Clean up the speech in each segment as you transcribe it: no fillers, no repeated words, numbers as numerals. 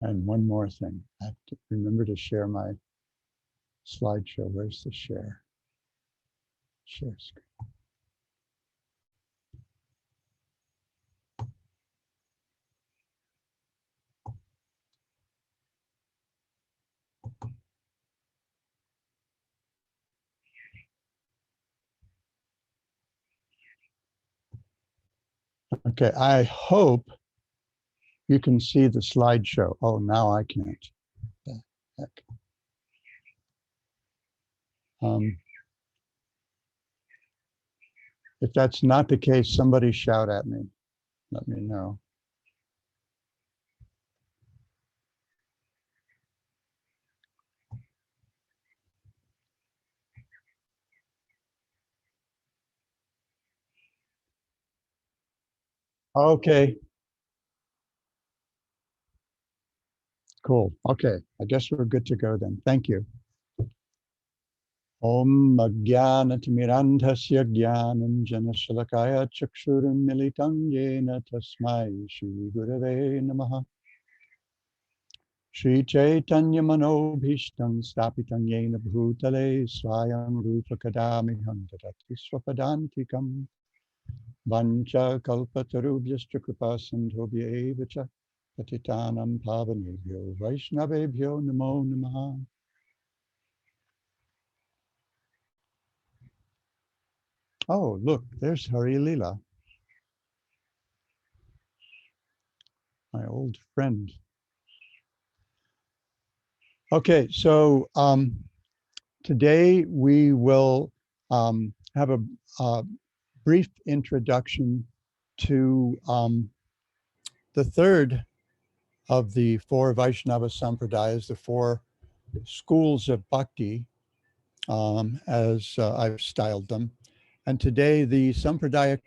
And one more thing, I have to remember to share my slideshow. Where's the share? Share screen. Okay, I hope you can see the slideshow. Oh, now I can't. The heck. If that's not the case, somebody shout at me. Let me know. Okay. Cool. Okay. I guess we're good to go then. Thank you. Om Ajnanatirandhasya Jnananjana Shalakaya Chakshuram Militam Yena Tasmai Shri Gurave Namaha. Shri Chaitanya Manobhishtam Stapitam Yena Bhutale Swayam Rupa Kadamiham Dadati Swapadantikam Vancha Kalpatarubhyascha Kripa Sandhobhya Evacha Patitanam Pavanebhyo Vaishnavebhyo Namo Namaha. Oh, look, there's Hari Lila, my old friend. Okay, so today we will have a brief introduction to the third of the four Vaiṣṇava Sampradāyas, the four schools of Bhakti, as I've styled them. And today the Sampradāya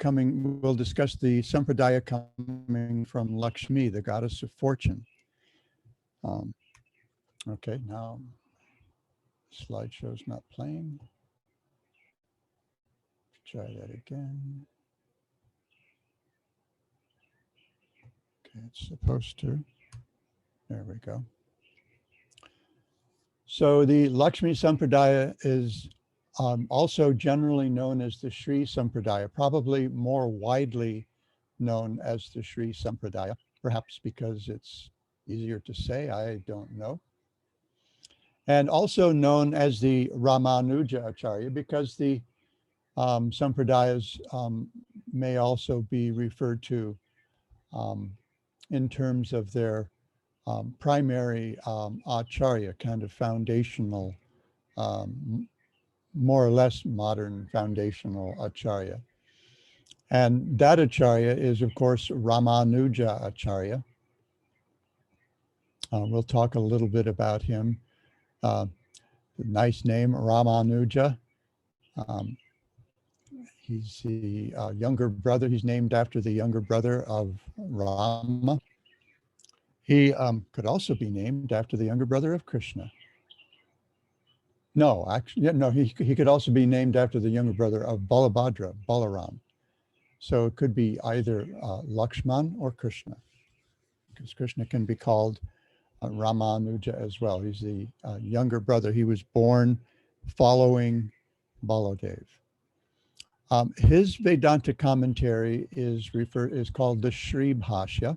we'll discuss the Sampradāya coming from Laksmi, the goddess of fortune. Okay, now slideshow's not playing. Try that again. Okay, it's supposed to. There we go. So the Laksmi Sampradāya is also generally known as the Sri Sampradāya, probably more widely known as the Sri Sampradāya, perhaps because it's easier to say, I don't know. And also known as the Ramanuja Acharya, because the Sampradāyas may also be referred to in terms of their primary acharya, kind of foundational, more or less modern foundational acharya. And that acharya is, of course, Ramanuja Acharya. We'll talk a little bit about him. Nice name, Ramanuja. He's the younger brother. He's named after the younger brother of Rama. He could also be named after the younger brother of Krishna. No, actually, yeah, no, he could also be named after the younger brother of Balabhadra, Balaram. So it could be either Lakshman or Krishna, because Krishna can be called Ramanuja as well. He's the younger brother. He was born following Baladev. His Vedanta commentary is called the Sri Bhashya.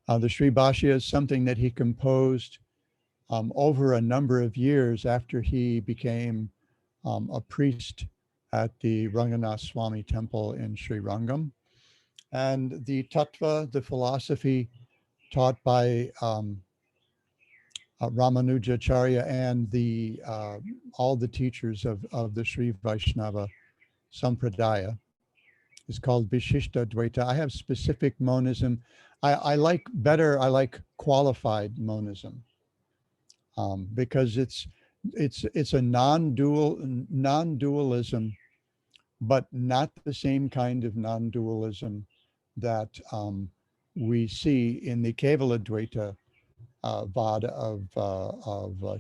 The Sri Bhashya is something that he composed over a number of years after he became a priest at the Ranganath Swami temple in Sri Rangam. And the Tattva, the philosophy taught by Ramanuja Acharya and all the teachers of the Sri Vaiṣṇava Sampradāya is called Viistadaita-vada. I have specific monism. I like qualified monism because it's a non-dualism, but not the same kind of non-dualism that we see in the Kevala-dvaita vada of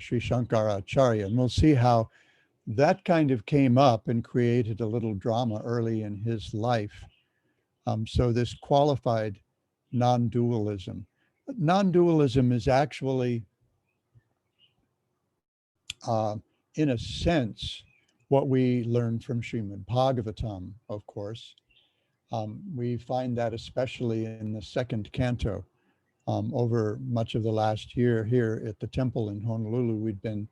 Sri Shankaracharya. And we'll see how that kind of came up and created a little drama early in his life. So this qualified non-dualism. non-dualism is actually, in a sense, what we learn from Srimad Bhagavatam, of course. We find that especially in the second canto. Over much of the last year here at the temple in Honolulu, we've been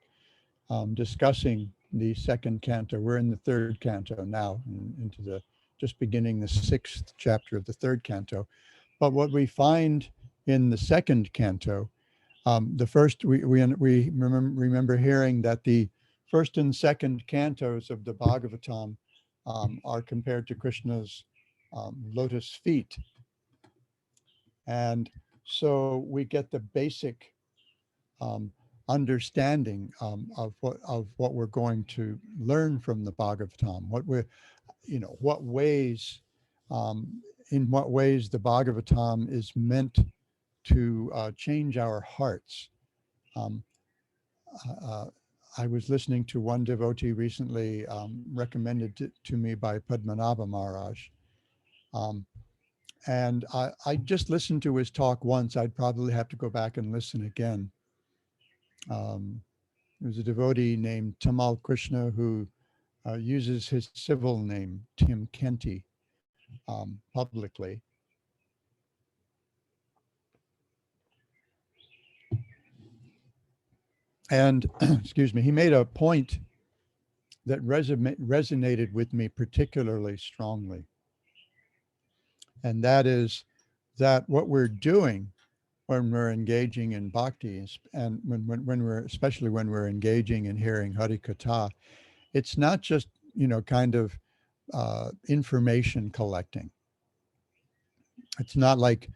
discussing the second canto. We're in the third canto now, into the just beginning the 6th chapter of the third canto. But what we find in the second canto, the first, we remember hearing that the first and second cantos of the Bhagavatam are compared to Krishna's lotus feet. And so we get the basic understanding of what we're going to learn from the Bhagavatam, what we're, what ways, in what ways the Bhagavatam is meant to change our hearts. I was listening to one devotee recently, recommended to me by Padmanabha Maharaj. And I just listened to his talk once. I'd probably have to go back and listen again. There was a devotee named Tamal Krishna who uses his civil name, Tim Kenty, publicly. And, excuse me, he made a point that resonated with me particularly strongly. And that is that what we're doing when we're engaging in bhakti, and when we're, especially when we're engaging in hearing Hari Katha, it's not just, kind of information collecting. It's not like,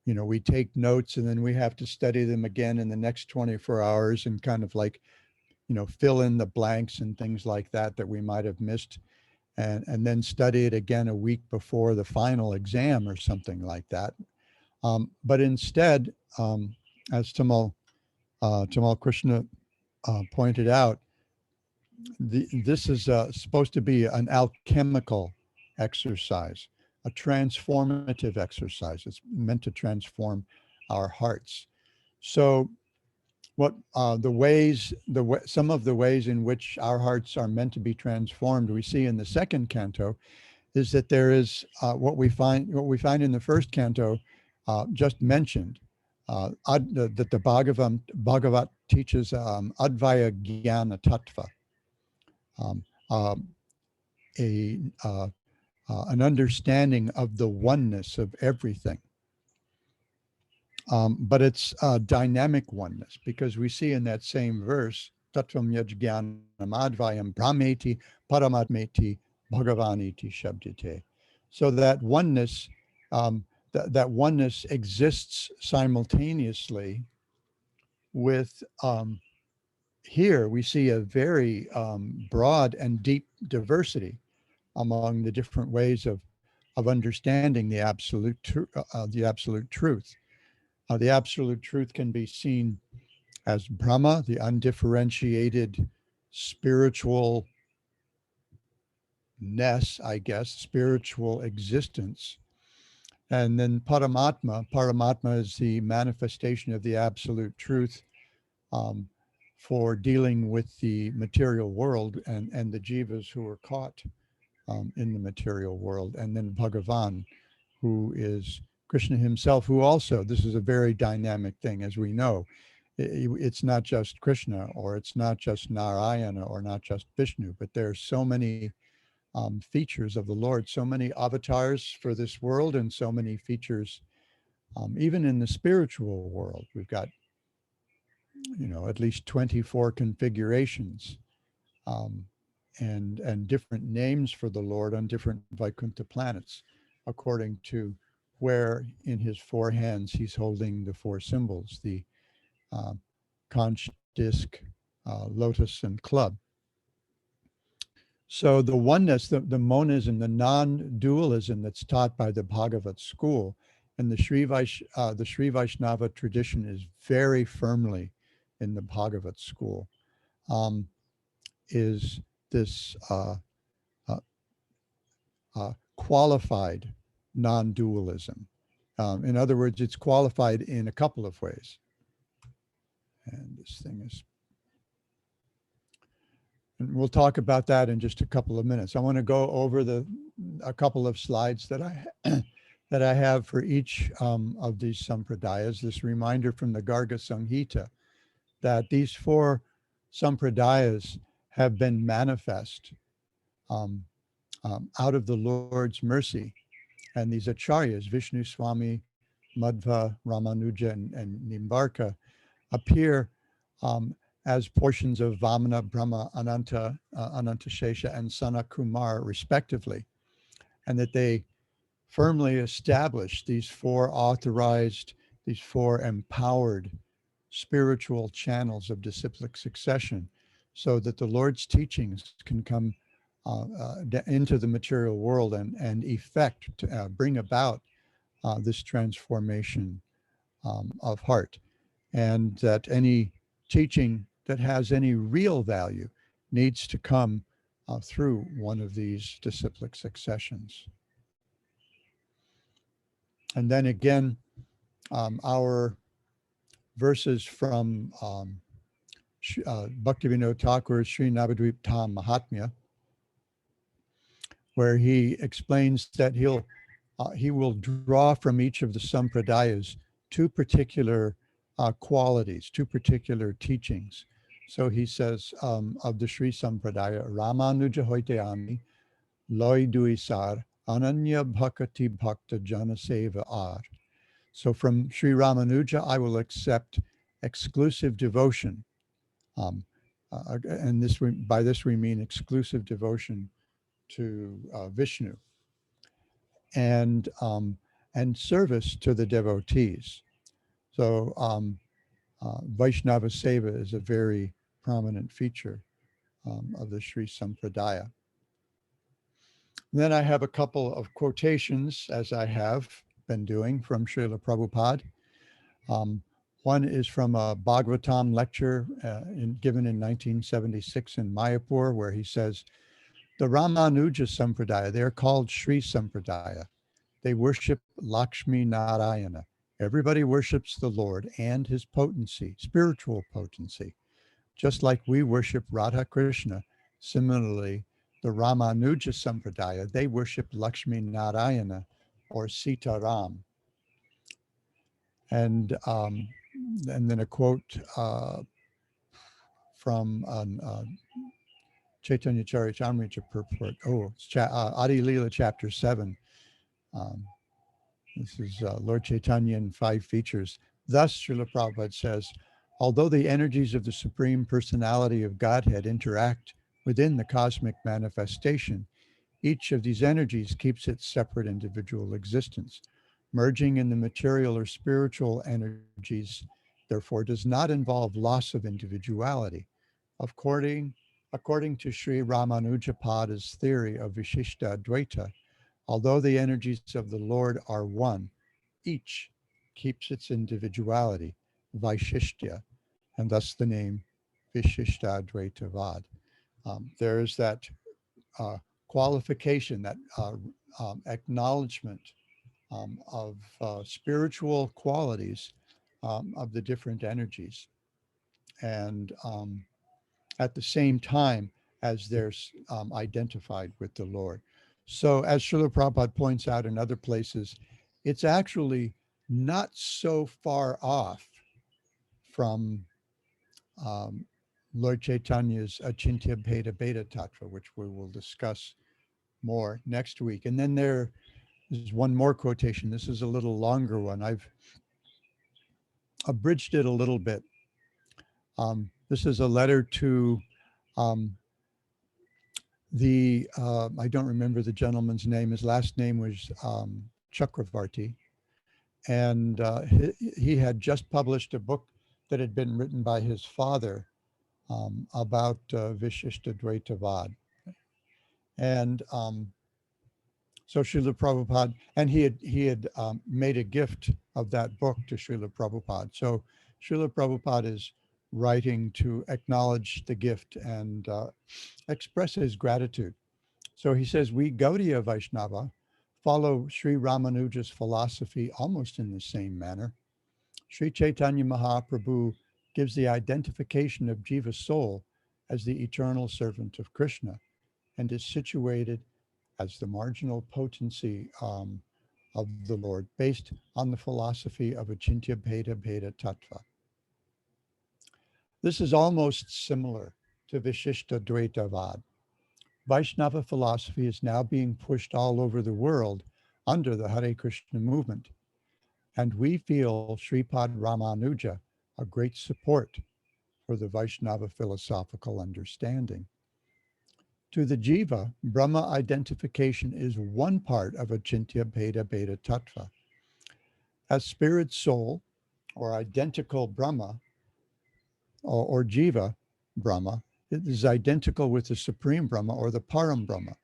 we take notes and then we have to study them again in the next 24 hours and kind of like, fill in the blanks and things like that we might have missed, and then study it again a week before the final exam or something like that. But instead, as Tamal Krishna pointed out, this is supposed to be an alchemical exercise, a transformative exercise. It's meant to transform our hearts. So what some of the ways in which our hearts are meant to be transformed, we see in the second canto, is that there is what we find in the first canto, just mentioned, that the Bhagavat teaches Advaya Jnana Tattva, an understanding of the oneness of everything. But it's a dynamic oneness, because we see in that same verse, Tattvam Yajnanam Advayam Brahmeti Paramatmeti Bhagavaniti Shabdite. So that oneness, that oneness exists simultaneously with, here we see a very broad and deep diversity among the different ways of understanding the absolute truth. The absolute truth can be seen as Brahma, the undifferentiated spiritual ness, I guess, spiritual existence. And then Paramatma is the manifestation of the absolute truth for dealing with the material world and the jivas who are caught in the material world. And then Bhagavan, who is Krishna himself, who also, this is a very dynamic thing, as we know. It's not just Krishna, or it's not just Narayana, or not just Vishnu, but there are so many features of the Lord, so many avatars for this world, and so many features even in the spiritual world. We've got, at least 24 configurations and different names for the Lord on different Vaikuntha planets, according to where in his four hands he's holding the four symbols, the conch, disc, lotus, and club. So the oneness, the monism, the non-dualism that's taught by the Bhagavat school and the Sri Vaiṣṇava tradition is very firmly in the Bhagavat school, is this qualified non-dualism. In other words, it's qualified in a couple of ways. And this thing is, and we'll talk about that in just a couple of minutes. I want to go over a couple of slides that I have for each of these Sampradāyas. This reminder from the Garga Samhita that these 4 Sampradāyas have been manifest out of the Lord's mercy. And these acharyas, Vishnu, Swami, Madhva, Ramanuja, and Nimbarka, appear as portions of Vamana, Brahma, Ananta, Anantashesha, and Sanat Kumar, respectively, and that they firmly establish these 4 authorized, these 4 empowered spiritual channels of disciplic succession, so that the Lord's teachings can come into the material world and effect, bring about this transformation of heart, and that any teaching that has any real value needs to come through one of these disciplic successions. And then again, our verses from Bhaktivinoda Thakur's Sri Navadvip Tam Mahatmya, where he explains that he will draw from each of the Sampradāyas 2 particular qualities, 2 particular teachings. So he says of the Sri Sampradāya, Ramanuja hoite loi duisar, ananya bhakati bhakta jana seva ar. So from Sri Ramanuja, I will accept exclusive devotion. And by this we mean exclusive devotion to Vishnu and service to the devotees. So Vaiṣṇava Seva is a very prominent feature of the Sri Sampradāya. Then I have a couple of quotations, as I have been doing, from Srila Prabhupada. One is from a Bhagavatam lecture given in 1976 in Mayapur, where he says, the Ramanuja Sampradāya, they're called Sri Sampradāya. They worship Laksmi Narayana. Everybody worships the Lord and his potency, spiritual potency. Just like we worship Radha Krishna, similarly, the Ramanuja Sampradāya, they worship Lakshmi Narayana or Sita Ram. And then a quote from Chaitanya Charitamrita purport. It's Adi Leela chapter 7. This is Lord Chaitanya in 5 features. Thus, Srila Prabhupada says, although the energies of the Supreme Personality of Godhead interact within the cosmic manifestation, each of these energies keeps its separate individual existence. Merging in the material or spiritual energies, therefore, does not involve loss of individuality. According to Sri Ramanujapada's theory of Viistadaita-vada, although the energies of the Lord are one, each keeps its individuality, Vaishishthya, and thus the name Viistadaita-vada. There is that qualification, that acknowledgement of spiritual qualities of the different energies. And at the same time as they're identified with the Lord. So as Srila Prabhupada points out in other places, it's actually not so far off from Lord Chaitanya's Achintya Bheda Bheda Tattva, which we will discuss more next week. And then there is one more quotation. This is a little longer one. I've abridged it a little bit. This is a letter to I don't remember the gentleman's name. His last name was Chakravarti. And he had just published a book that had been written by his father about Viistadaita-vada. And so Srila Prabhupada, and he had made a gift of that book to Srila Prabhupada. So Srila Prabhupada is writing to acknowledge the gift and express his gratitude. So he says, we Gaudiya Vaiṣṇava follow Sri Ramanuja's philosophy almost in the same manner. Sri Chaitanya Mahaprabhu gives the identification of Jiva's soul as the eternal servant of Krishna and is situated as the marginal potency of the Lord based on the philosophy of Achintya Bheda Bheda Tattva. This is almost similar to Viistadaita-vada. Vaiṣṇava philosophy is now being pushed all over the world under the Hare Krishna movement, and we feel Sripad Ramanuja a great support for the Vaiṣṇava philosophical understanding. To the Jiva, Brahma identification is one part of Achintya Bheda Bheda Tattva. As spirit soul, or identical Brahma, or Jiva Brahma, it is identical with the Supreme Brahma or the Param Brahma.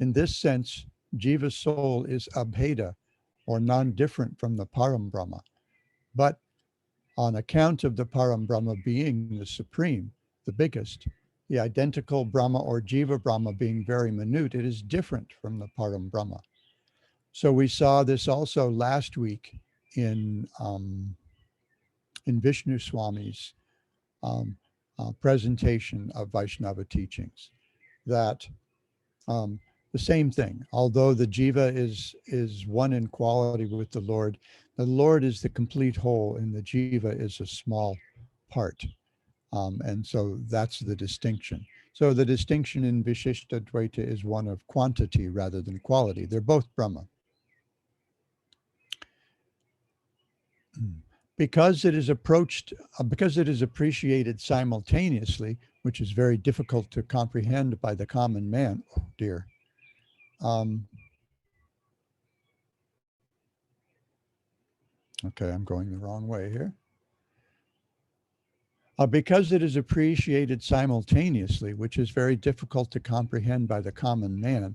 In this sense, Jiva's soul is abheda, or non-different from the Param Brahma. But on account of the Param Brahma being the supreme, the biggest, the identical Brahma or Jiva Brahma being very minute, it is different from the Param Brahma. So we saw this also last week in Vishnu Swami's presentation of Vaiṣṇava teachings, that the same thing, although the Jiva is one in quality with the Lord is the complete whole and the Jiva is a small part. And so that's the distinction. So the distinction in Vishishta-dvaita is one of quantity rather than quality. They're both Brahma. Because it is appreciated simultaneously, which is very difficult to comprehend by the common man. Oh dear. Okay, I'm going the wrong way here. Because it is appreciated simultaneously, which is very difficult to comprehend by the common man,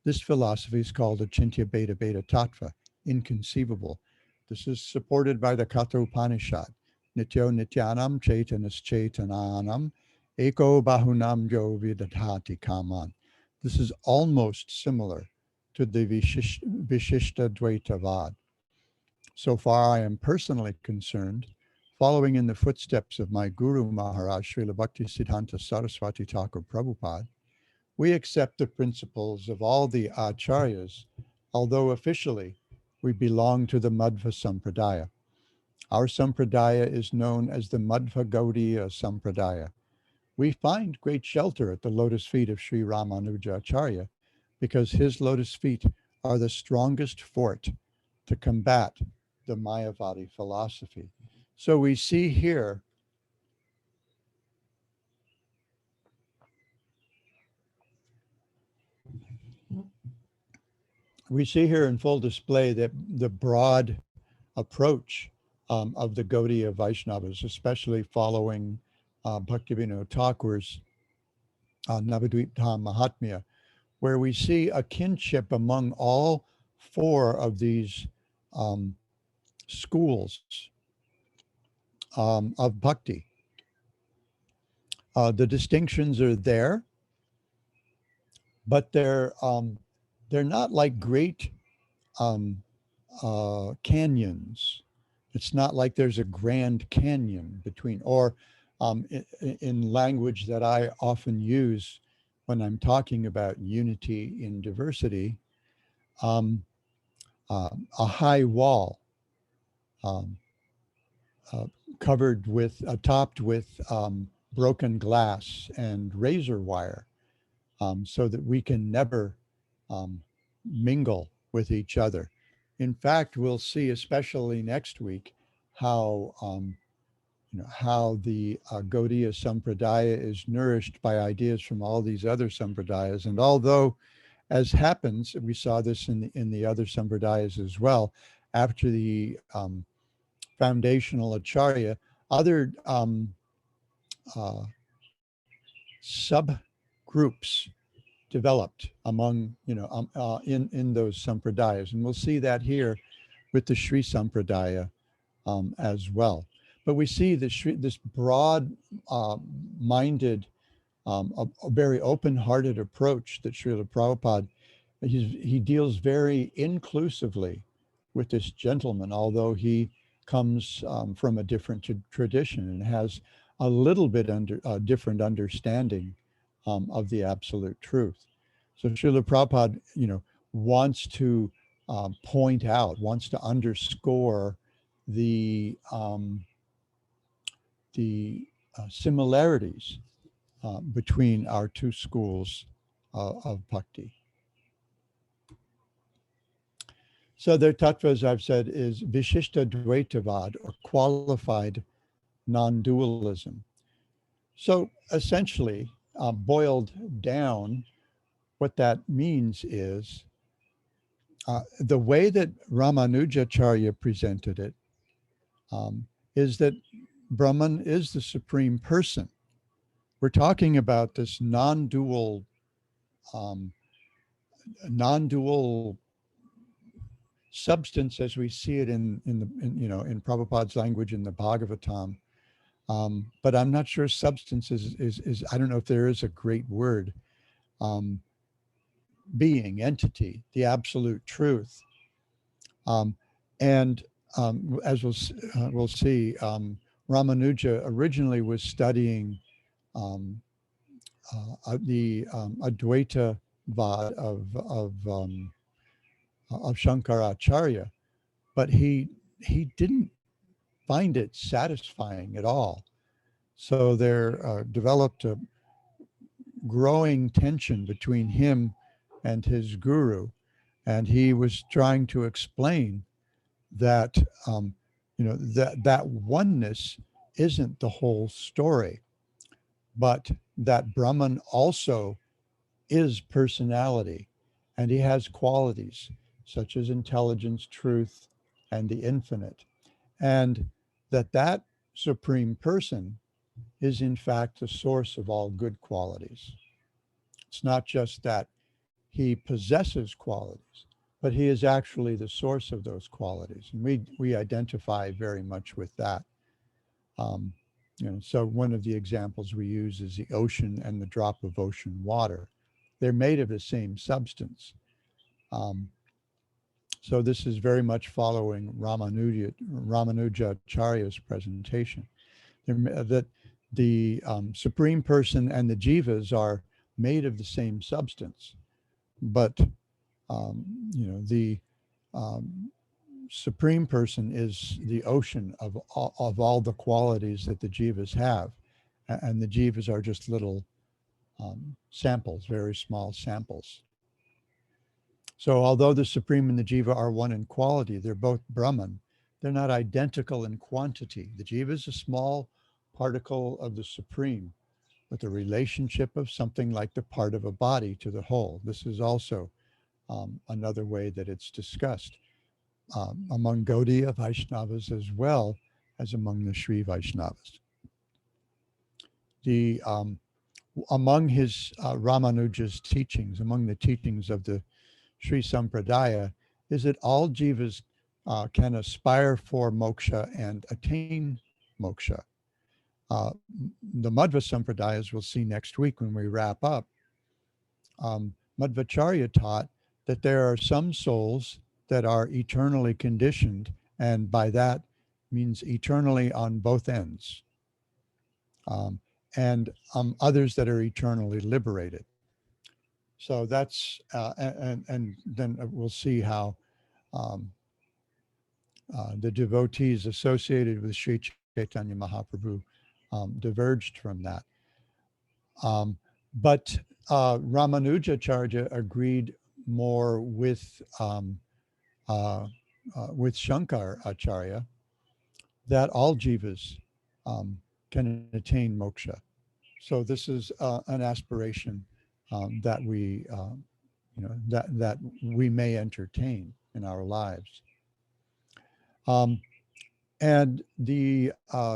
this philosophy is called Achintya Bheda Bheda Tattva, inconceivable. This is supported by the Katha Upanishad. Nityo Nityanam Chaitanas Chaitananam Eko Bahunam Jo Vidadhati Kaman. This is almost similar to the Viistadaita-vada. So far, I am personally concerned, following in the footsteps of my Guru Maharaj, Srila Bhaktisiddhanta Saraswati Thakur Prabhupada, we accept the principles of all the acharyas, although officially we belong to the Madhva Sampradāya. Our Sampradāya is known as the Madhva Gaudiya Sampradāya. We find great shelter at the lotus feet of Sri Ramanuja Acharya because his lotus feet are the strongest fort to combat the Mayavadi philosophy. So we see here in full display that the broad approach of the Gaudiya Vaishnavas, especially following Bhaktivinoda Thakur's Navadvip Dham Mahatmya, where we see a kinship among all four of these schools of bhakti. The distinctions are there, but they're not like great canyons. It's not like there's a grand canyon between, or in language that I often use when I'm talking about unity in diversity, a high wall covered with, topped with broken glass and razor wire, so that we can never mingle with each other. In fact, we'll see, especially next week, how how the Gaudiya Sampradāya is nourished by ideas from all these other Sampradāyas. And although, as happens, we saw this in the other Sampradāyas as well, after the foundational Acharya, other subgroups developed among, in those Sampradāyas. And we'll see that here with the Sri Sampradāya as well. But we see this broad-minded, a very open-hearted approach that Srila Prabhupada he deals very inclusively with this gentleman, although he comes from a different tradition and has a little bit different understanding of the absolute truth. So Srila Prabhupada, wants to point out, wants to underscore the similarities between our two schools of bhakti. So their tattva, as I've said, is Viistadaita-vada, or qualified non-dualism. So essentially, boiled down, what that means is the way that Ramanujacharya presented it is that Brahman is the supreme person. We're talking about this non-dual substance as we see it in Prabhupada's language in the Bhagavatam. But I'm not sure substance is I don't know if there is a great word. Being, entity, the absolute truth. And as we'll see, Ramanuja originally was studying the Advaita-vada of Shankaracharya, but he didn't find it satisfying at all. So there developed a growing tension between him and his guru, and he was trying to explain that that oneness isn't the whole story, but that Brahman also is personality, and he has qualities such as intelligence, truth, and the infinite, and that supreme person is in fact the source of all good qualities. It's not just that he possesses qualities, but he is actually the source of those qualities. And we identify very much with that. So one of the examples we use is the ocean and the drop of ocean water. They're made of the same substance. So this is very much following Ramanujacharya's presentation. That the Supreme Person and the jivas are made of the same substance, but the Supreme Person is the ocean of all the qualities that the jivas have, and the jivas are just little samples, very small samples. So although the Supreme and the jiva are one in quality, they're both Brahman. They're not identical in quantity. The jiva is a small particle of the Supreme with a relationship of something like the part of a body to the whole. This is also another way that it's discussed among Gaudiya Vaishnavas as well as among the Sri Vaishnavas. Among his Ramanuja's teachings, among the teachings of the Sri Sampradāya, is that all jivas can aspire for moksha and attain moksha. The Madhva Sampradāyas we'll see next week when we wrap up. Madhvacharya taught that there are some souls that are eternally conditioned, and by that means eternally on both ends, and others that are eternally liberated. So that's, and then we'll see how the devotees associated with Sri Chaitanya Mahaprabhu diverged from that. But Ramanujacharya agreed more with Shankaracharya that all jivas can attain moksha. So this is an aspiration that we, that we may entertain in our lives. And the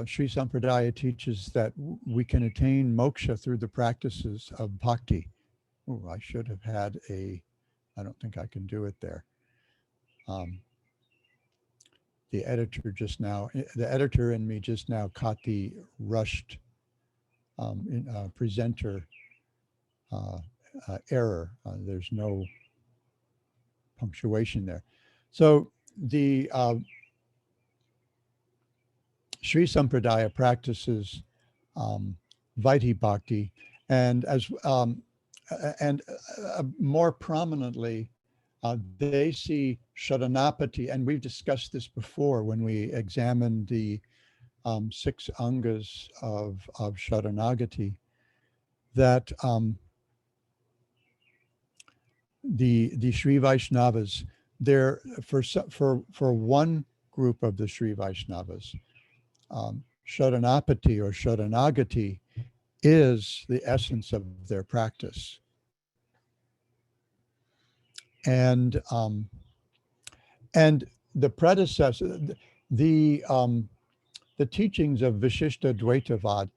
Sri Sampradāya teaches that we can attain moksha through the practices of bhakti. Oh, I should have had I don't think I can do it there. The editor in me just now caught the rushed presenter error. There's no punctuation there. So the Sri Sampradāya practices Vaidhi Bhakti, and more prominently, they see Sharanapati, and we've discussed this before when we examined the 6 angas of Saranagati, that the Sri Vaiṣṇavas, there for one group of the Sri Vaiṣṇavas, Sharanapati or Saranagati is the essence of their practice. And the predecessor, the teachings of Viistadaita-vada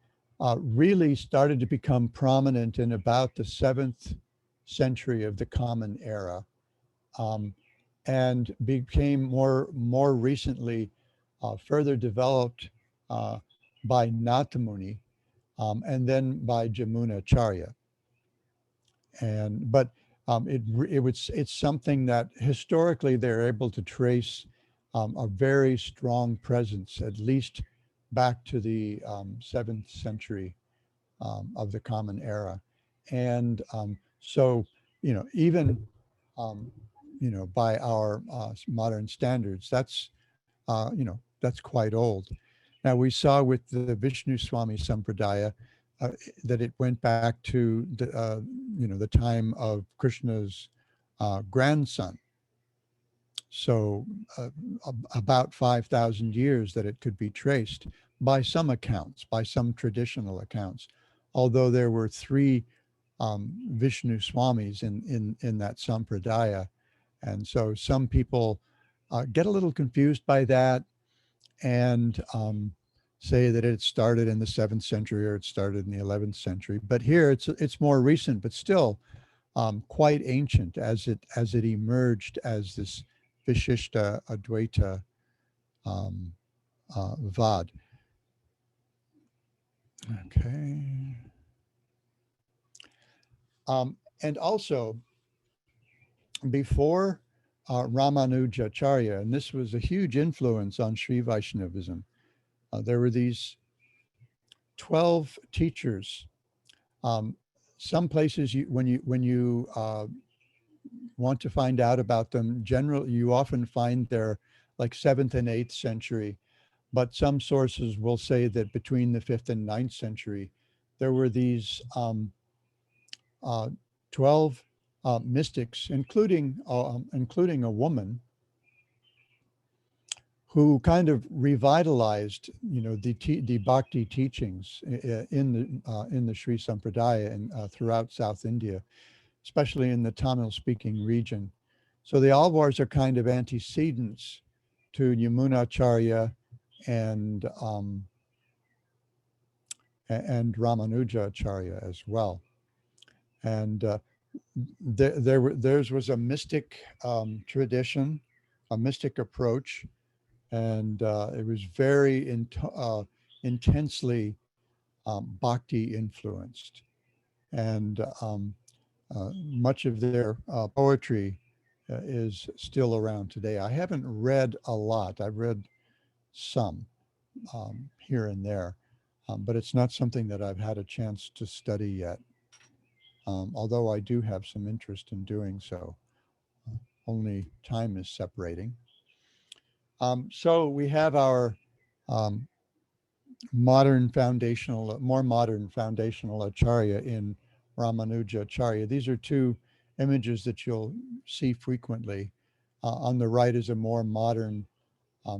really started to become prominent in about the 7th century of the Common Era, and became more recently further developed by Natamuni, and then by Jamunacharya. But it's something that historically they're able to trace a very strong presence, at least back to the 7th century of the Common Era. And so, even, by our modern standards, that's quite old. Now, we saw with the Vishnu Swami Sampradāya that it went back to the time of Krishna's grandson. So about 5,000 years that it could be traced by some accounts, by some traditional accounts, although there were 3 Vishnu Swamis in that Sampradāya. And so some people get a little confused by that and say that it started in the 7th century or it started in the 11th century. But here it's more recent, but still quite ancient as it emerged as this Viistadaita-vada. Okay. And also, before Ramanuja Acharya, and this was a huge influence on Sri Vaishnavism, there were these 12 teachers. Some places, when you want to find out about them, generally you often find they're like 7th and 8th century, but some sources will say that between the 5th and 9th century, there were these 12 mystics, including a woman, who kind of revitalized, the Bhakti teachings in the Sri Sampradāya and throughout South India, especially in the Tamil-speaking region. So the Alvars are kind of antecedents to Yamunacharya and Ramanuja Acharya as well. And theirs was a mystic tradition, a mystic approach, and it was very intensely Bhakti influenced. And much of their poetry is still around today. I haven't read a lot. I've read some here and there, but it's not something that I've had a chance to study yet, although I do have some interest in doing so. Only time is separating. So we have our more modern foundational Acharya in Ramanuja Acharya. These are 2 images that you'll see frequently. On the right is a more modern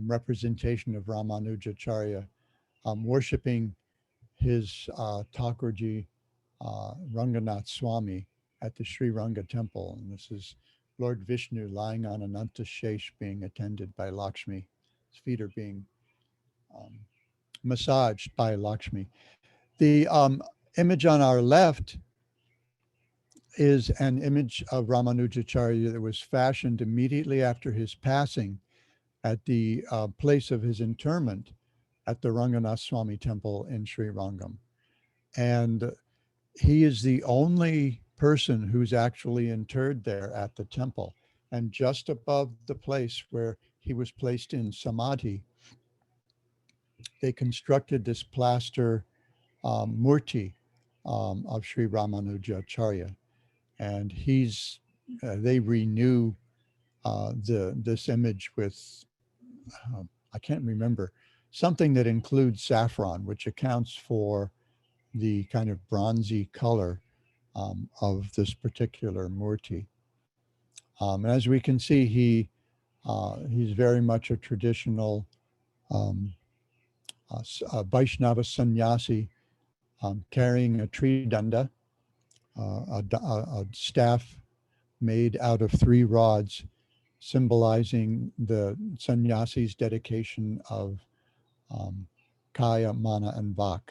representation of Ramanuja Acharya worshiping his Thakurji Ranganath Swami at the Sri Ranga temple. And this is Lord Vishnu lying on Ananta Shesh being attended by Laksmi. His feet are being massaged by Laksmi. The image on our left is an image of Ramanujacharya that was fashioned immediately after his passing at the place of his interment at the Ranganath Swami temple in Sri Rangam. And he is the only person who's actually interred there at the temple. And just above the place where he was placed in samadhi, they constructed this plaster murti of Sri Ramanuja Acharya. And they renew this image with, I can't remember, something that includes saffron, which accounts for the kind of bronzy color of this particular murti. And as we can see, he's very much a traditional Vaiṣṇava sannyasi, carrying a tridanda, a staff made out of 3 rods, symbolizing the sannyasi's dedication of kaya, mana, and vak,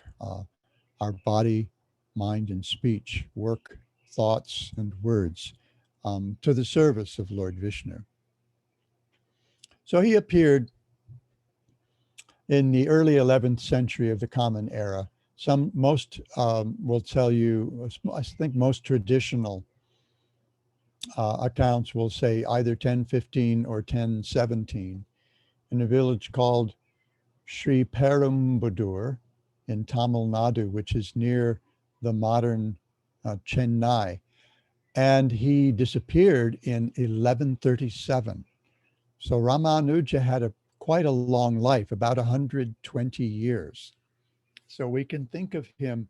our body, mind, and speech, work, thoughts, and words, to the service of Lord Vishnu. So he appeared in the early 11th century of the Common Era. Most will tell you, I think most traditional accounts will say either 1015 or 1017 in a village called Sri Perumbudur in Tamil Nadu, which is near the modern Chennai. And he disappeared in 1137. So Ramanuja had quite a long life, about 120 years. So we can think of him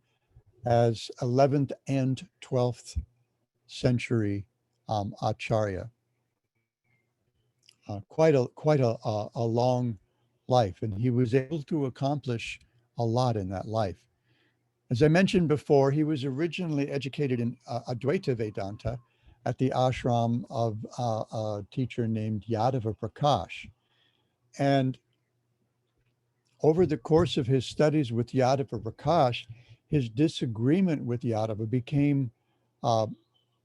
as 11th and 12th century Acharya. Quite a long life, and he was able to accomplish a lot in that life. As I mentioned before, he was originally educated in Advaita Vedanta at the ashram of a teacher named Yadava Prakash. And over the course of his studies with Yadava Prakash, his disagreement with Yadava became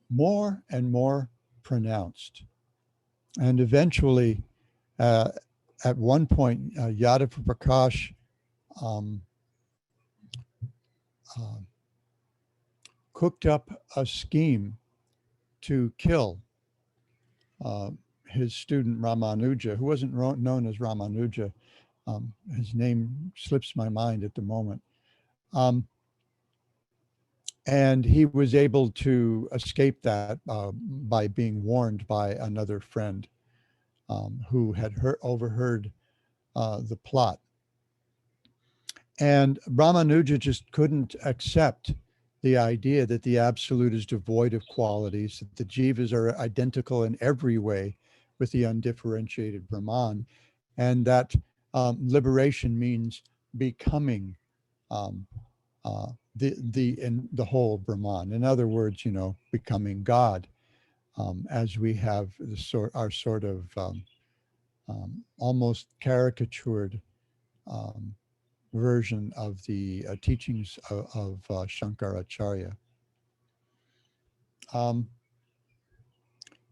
more and more pronounced. And eventually, at one point, Yadava Prakash cooked up a scheme to kill his student Ramanuja, who wasn't known as Ramanuja. His name slips my mind at the moment. And he was able to escape that by being warned by another friend who had overheard the plot. And Ramanuja just couldn't accept the idea that the absolute is devoid of qualities, that the jivas are identical in every way with the undifferentiated Brahman, and that liberation means becoming the whole Brahman. In other words, becoming God, as we have our sort of almost caricatured version of the teachings of Shankaracharya.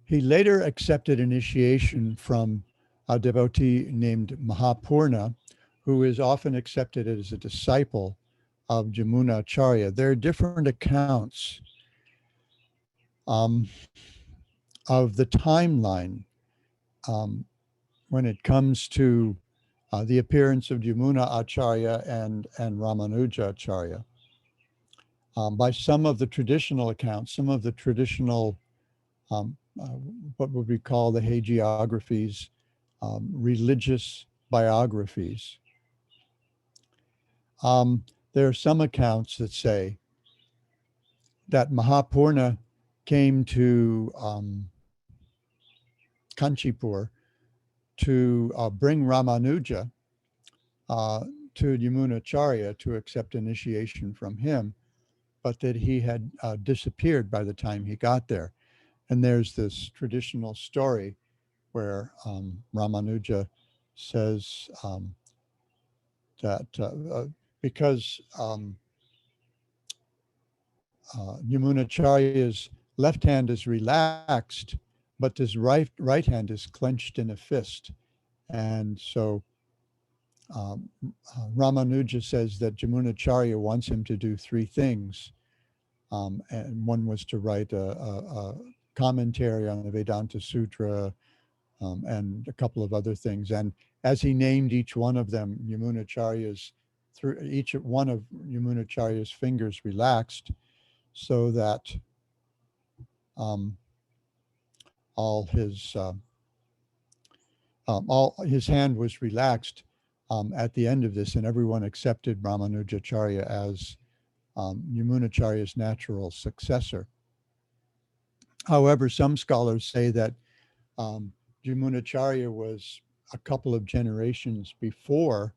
He later accepted initiation from a devotee named Mahapurna, who is often accepted as a disciple of Jamuna Acharya. There are different accounts of the timeline when it comes to the appearance of Jamuna Acharya and Ramanuja Acharya. By some of the traditional accounts, some of the traditional, what would we call the hagiographies, religious biographies. There are some accounts that say that Mahapurna came to Kanchipur to bring Ramanuja to Yamunacharya to accept initiation from him, but that he had disappeared by the time he got there. And there's this traditional story where Ramanuja says that because Yamunacharya's left hand is relaxed, but his right hand is clenched in a fist. And so Ramanuja says that Yamunacharya wants him to do 3 things. And one was to write a commentary on the Vedanta Sutra, and a couple of other things. And as he named each one of them, Yamunacharya's, through each one of Yamunacharya's fingers relaxed, so that all his hand was relaxed at the end of this, and everyone accepted Ramanujacharya as Yamunacharya's natural successor. However, some scholars say that Yamunacharya was a couple of generations before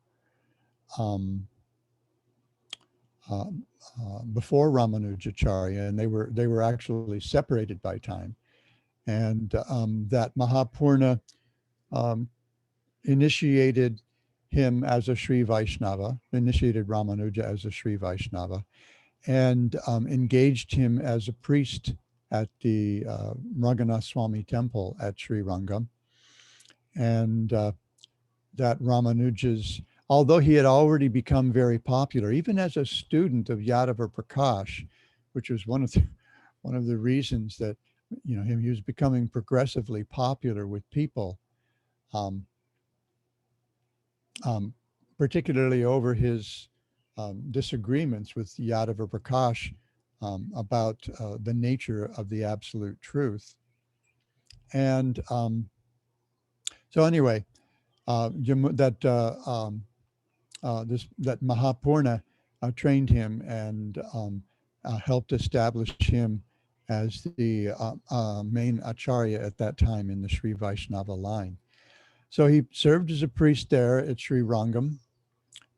Ramanujacharya, and they were actually separated by time, and that Mahapurna initiated him as a Sri Vaiṣṇava, initiated Ramanuja as a Sri Vaiṣṇava, and engaged him as a priest at the Ranganath Swami temple at Sri Rangam. And that Ramanuja's, although he had already become very popular, even as a student of Yadava Prakash, which was one of the reasons that, he was becoming progressively popular with people, particularly over his disagreements with Yadava Prakash about the nature of the absolute truth. And so anyway, that Mahapurna trained him and helped establish him as the main acharya at that time in the Sri Vaiṣṇava line. So he served as a priest there at Sri Rangam,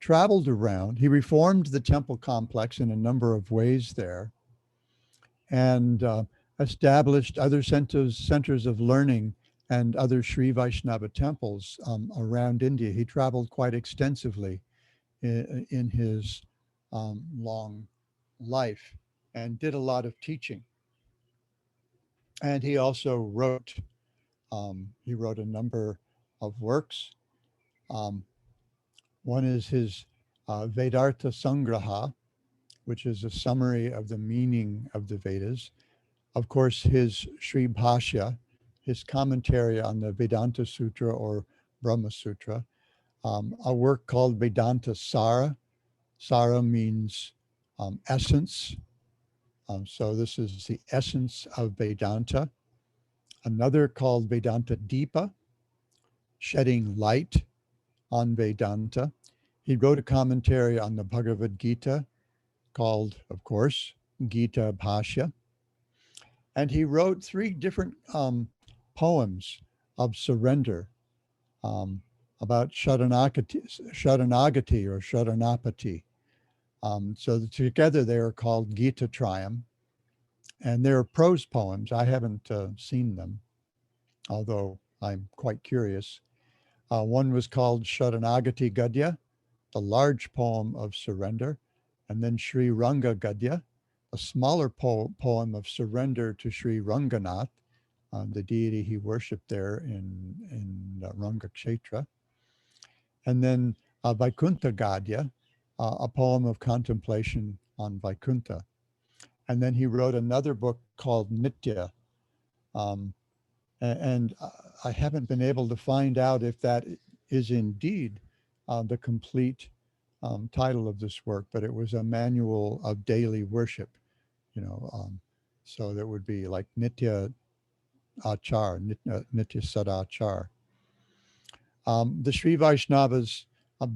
traveled around. He reformed the temple complex in a number of ways there, and established other centers of learning and other Sri Vaishnava temples around India. He traveled quite extensively in his long life and did a lot of teaching. And he also wrote a number of works. One is his Vedartha Sangraha, which is a summary of the meaning of the Vedas. Of course, his Sri Bhashya, his commentary on the Vedanta Sutra or Brahma Sutra, a work called Vedanta Sara. Sara means essence. So this is the essence of Vedanta. Another called Vedanta Deepa, shedding light on Vedanta. He wrote a commentary on the Bhagavad Gita called, of course, Gita Bhashya. And he wrote 3 different poems of surrender about Saranagati or Sharanapati. So together they are called Gita Trayam, and they're prose poems. I haven't seen them, although I'm quite curious. One was called Sharanagati Gadya, the large poem of surrender, and then Sri Ranga Gadya, a smaller poem of surrender to Sri Ranganath, the deity he worshipped there in Ranga Kshetra. And then Vaikuntha Gadya, a poem of contemplation on Vaikuntha. And then he wrote another book called Nitya. And I haven't been able to find out if that is indeed the complete title of this work, but it was a manual of daily worship, so that would be like Nitya Achar, Nitya Sadachar. The Sri Vaishnavas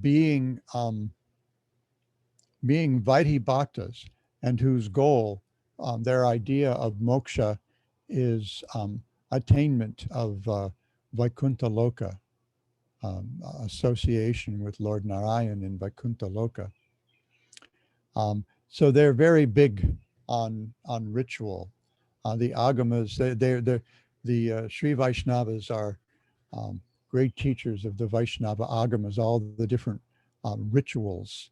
being Vaidhi Bhaktas, and whose goal, their idea of moksha is attainment of Vaikuntha Loka, association with Lord Narayan in Vaikuntha Loka. So they're very big on ritual. The agamas, the Sri Vaishnavas are great teachers of the Vaishnava agamas, all the different rituals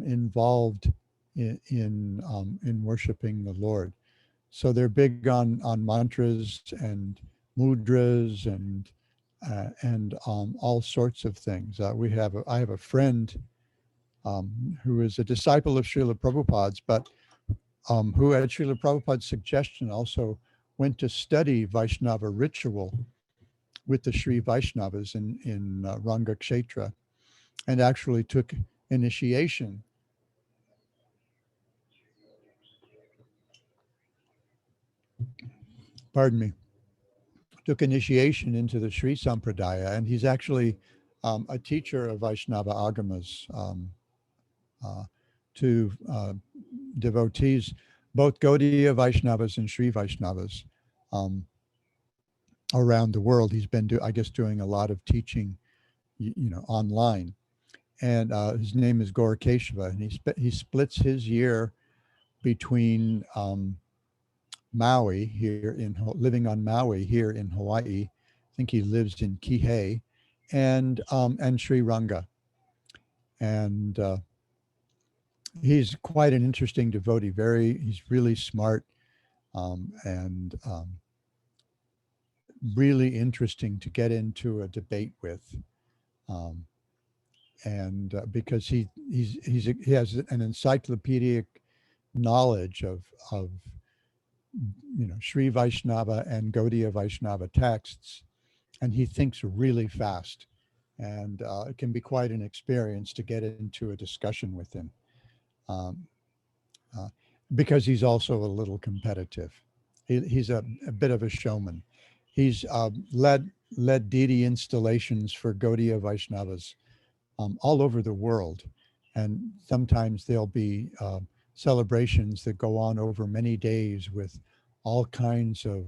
involved in worshiping the Lord. So they're big on mantras and mudras and all sorts of things. I have a friend who is a disciple of Srila Prabhupada's, but who at Srila Prabhupada's suggestion also went to study Vaishnava ritual with the Sri Vaishnavas in Rangakshetra, and actually took initiation. Pardon me. Took initiation into the Sri Sampradāya, and he's actually a teacher of Vaishnava agamas to devotees, both Gaudiya Vaishnavas and Sri Vaishnavas around the world. He's been, I guess, doing a lot of teaching, online. And his name is Gaura-Keshava, and he splits his year between Maui here living on Maui here in Hawaii. I think he lives in Kihei, and Sri Ranga. And he's quite an interesting devotee. He's really smart, and really interesting to get into a debate with. And because he has an encyclopedic knowledge of Sri Vaishnava and Gaudiya Vaishnava texts, and he thinks really fast, and it can be quite an experience to get into a discussion with him, because he's also a little competitive. He's a bit of a showman. He's led deity installations for Gaudiya Vaishnavas all over the world, and sometimes there'll be celebrations that go on over many days with all kinds of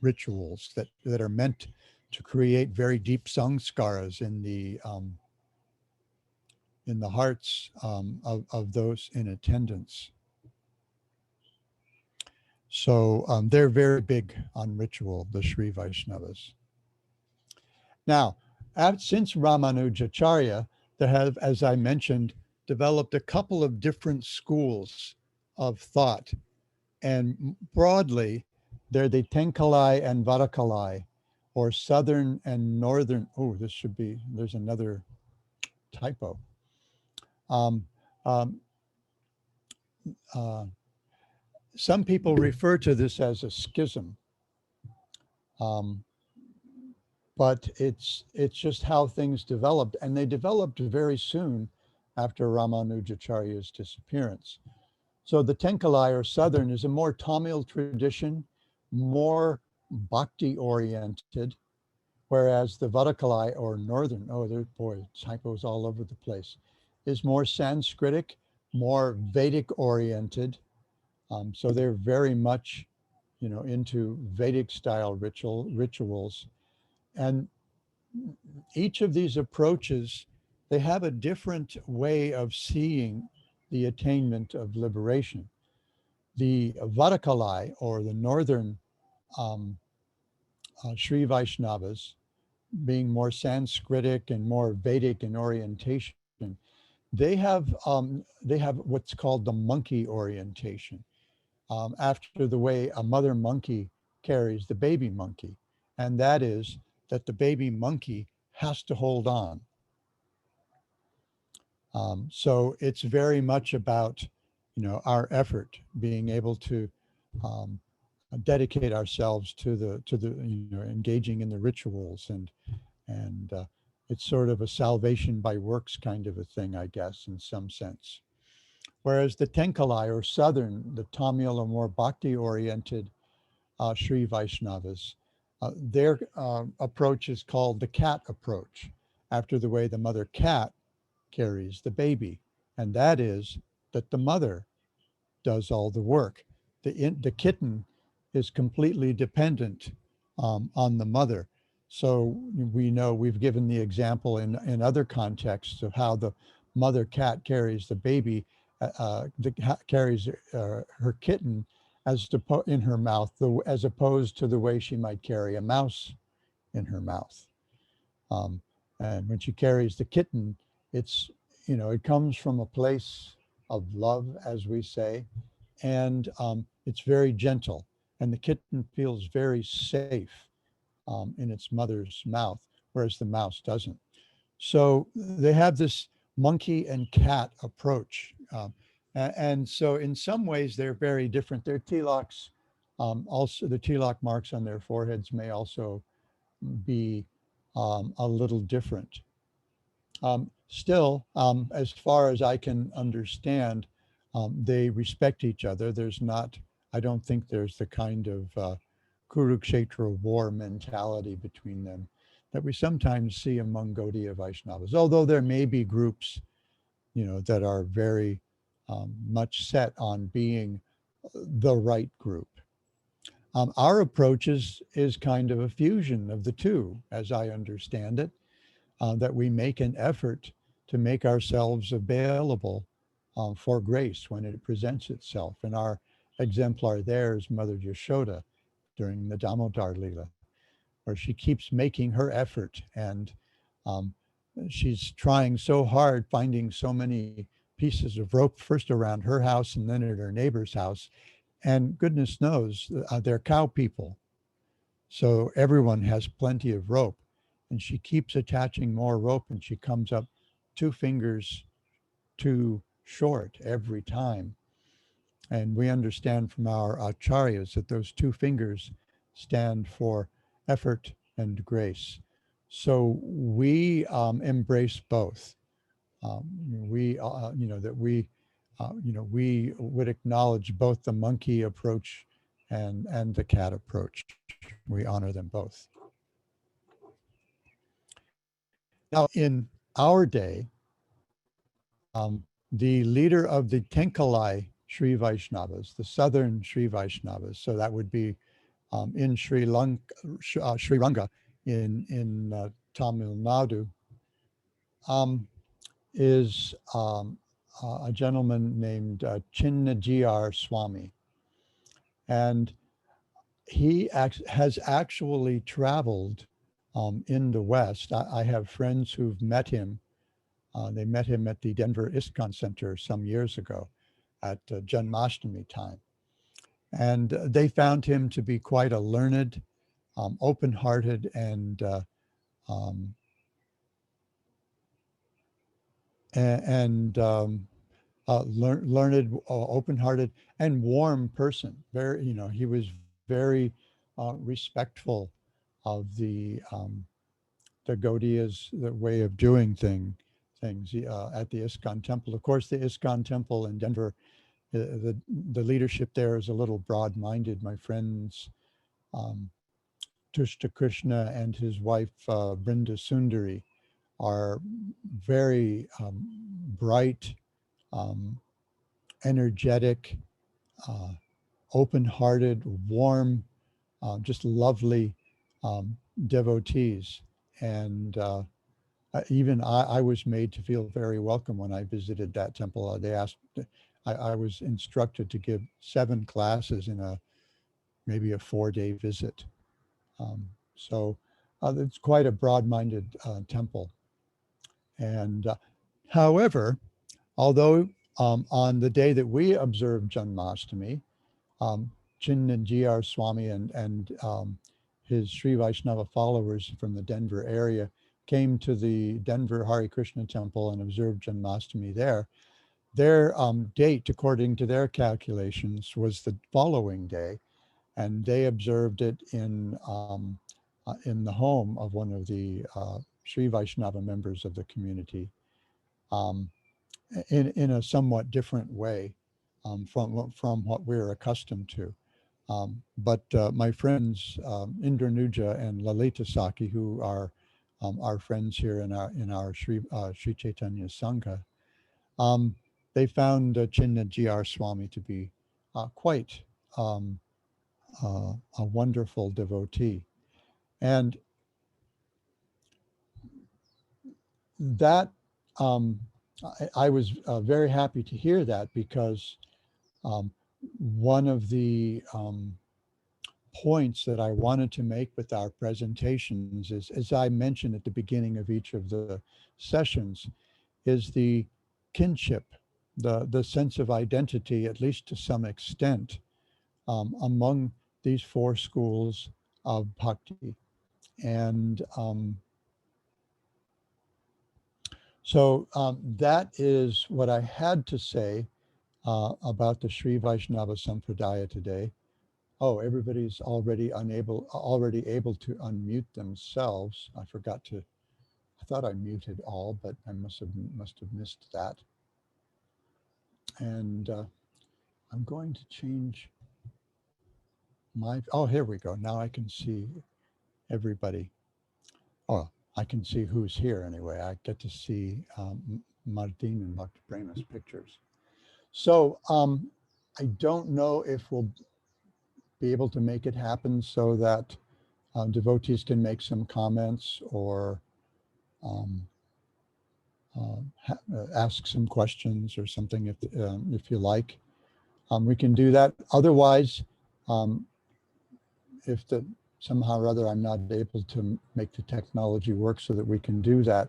rituals that are meant to create very deep samskaras in the hearts of those in attendance. So they're very big on ritual, the Sri Vaishnavas. Now, since Ramanujacharya, there have, as I mentioned, developed a couple of different schools of thought. And broadly, they're the Tenkalai and Vadakalai, or Southern and Northern. Oh, there's another typo. Some people refer to this as a schism. But it's just how things developed, and they developed very soon after Ramanujacharya's disappearance. So the Tenkalai, or Southern, is a more Tamil tradition, more Bhakti oriented, whereas the Vadakalai, or Northern, typos all over the place, is more Sanskritic, more Vedic oriented. So they're very much, into Vedic style rituals. And each of these approaches, they have a different way of seeing the attainment of liberation. The Vadakalai, or the Northern Sri Vaishnavas, being more Sanskritic and more Vedic in orientation, they have what's called the monkey orientation, after the way a mother monkey carries the baby monkey. And that is that the baby monkey has to hold on. So it's very much about, our effort, being able to dedicate ourselves to the engaging in the rituals, and it's sort of a salvation by works kind of a thing, I guess, in some sense. Whereas the Tenkalai, or Southern, the Tamil or more Bhakti oriented Sri Vaishnavas, their approach is called the cat approach, after the way the mother cat carries the baby. And that is that the mother does all the work. The kitten is completely dependent on the mother. So we know, we've given the example in other contexts of how the mother cat carries the baby, carries her kitten in her mouth, as opposed to the way she might carry a mouse in her mouth. And when she carries the kitten, it's, it comes from a place of love, as we say, and it's very gentle, and the kitten feels very safe in its mother's mouth, whereas the mouse doesn't. So they have this monkey and cat approach. And so in some ways, they're very different. Their tilaks, also the tilak marks on their foreheads may also be a little different. Still, as far as I can understand, they respect each other. There's not, I don't think there's the kind of Kurukshetra war mentality between them that we sometimes see among Gaudiya Vaishnavas, although there may be groups, that are very much set on being the right group. Our approach is kind of a fusion of the two, as I understand it, that we make an effort to make ourselves available for grace when it presents itself. And our exemplar there is Mother Yashoda during the Damodar Lila, where she keeps making her effort, and she's trying so hard, finding so many pieces of rope, first around her house and then at her neighbor's house. And goodness knows, they're cow people. So everyone has plenty of rope. And she keeps attaching more rope, and she comes up 2 fingers too short every time. And we understand from our acharyas that those 2 fingers stand for effort and grace. So we embrace both. We would acknowledge both the monkey approach and the cat approach. We honor them both. Now, in our day, the leader of the Tenkalai Sri Vaishnavas, the southern Sri Vaishnavas, so that would be in Sri Ranga in Tamil Nadu, is a gentleman named Chinnajiyar Swami. And he has actually traveled in the West. I have friends who've met him. They met him at the Denver ISKCON Center some years ago at Janmashtami time. And they found him to be quite a learned, open-hearted, and learned, open-hearted, and warm person. Very, he was very respectful of the Gaudiyas, the way of doing things at the ISKCON temple. Of course, the ISKCON temple in Denver, the leadership there is a little broad-minded. My friends, Tushta Krishna and his wife, Brinda Sundari, are very bright, energetic, open-hearted, warm, just lovely devotees. And even I was made to feel very welcome when I visited that temple. They asked, I was instructed to give 7 classes in maybe a 4-day visit. So it's quite a broad-minded temple. And however, although on the day that we observed Janmashtami, Chinnajiyar Swami and his Sri Vaishnava followers from the Denver area came to the Denver Hare Krishna temple and observed Janmashtami there. Their date, according to their calculations, was the following day, and they observed it in the home of one of the Sri Vaishnava members of the community, in a somewhat different way from what we're accustomed to. But my friends Indranuja and Lalita Saki, who are our friends here in our Sri Chaitanya Sangha, they found Chinnajiyar Swami to be quite a wonderful devotee. And that I was very happy to hear that, because one of the points that I wanted to make with our presentations is, as I mentioned at the beginning of each of the sessions, is the kinship, the sense of identity, at least to some extent, among these 4 schools of Bhakti. And so that is what I had to say about the Sri Vaiṣṇava Sampradāya today. Oh, everybody's already able to unmute themselves. I thought I muted all, but I must have missed that. And I'm going to change oh, here we go. Now I can see everybody. Oh, I can see who's here anyway. I get to see Martin and Dr. Prema's pictures. So I don't know if we'll be able to make it happen so that devotees can make some comments or ask some questions or something if you like. We can do that. Otherwise, if somehow or other I'm not able to make the technology work so that we can do that,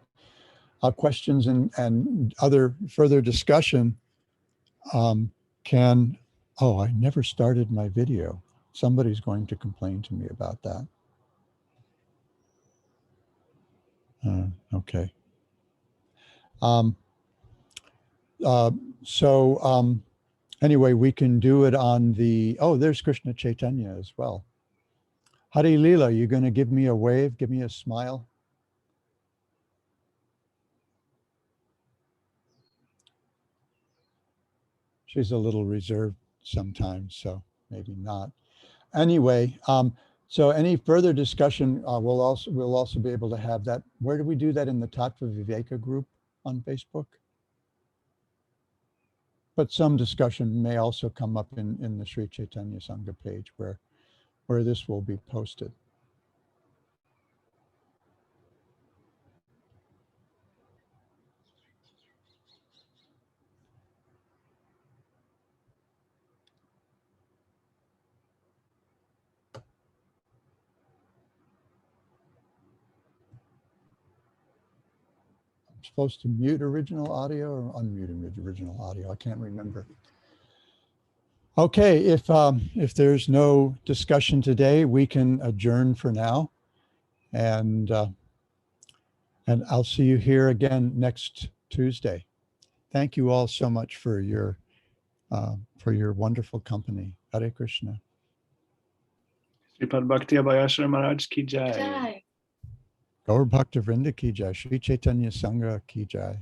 questions and other further discussion can, oh, I never started my video. Somebody's going to complain to me about that. Okay. Anyway, we can do it on the, oh, there's Krishna Chaitanya as well. Hari Leela, you going to give me a wave, give me a smile? She's a little reserved sometimes, so maybe not. Anyway, so any further discussion, we'll also be able to have that. Where do we do that? In the Tattva Viveka group on Facebook? But some discussion may also come up in the Sri Chaitanya Sangha page where this will be posted. I'm supposed to mute original audio or unmute original audio? I can't remember. Okay, if there's no discussion today, we can adjourn for now, and I'll see you here again next Tuesday. Thank you all so much for your wonderful company. Hare Krishna. Sripad Bhakti Abhayashram Maharaj ki jai. Gaur Bhakta Vrinda ki jai. Sri Chaitanya Sangha ki jai.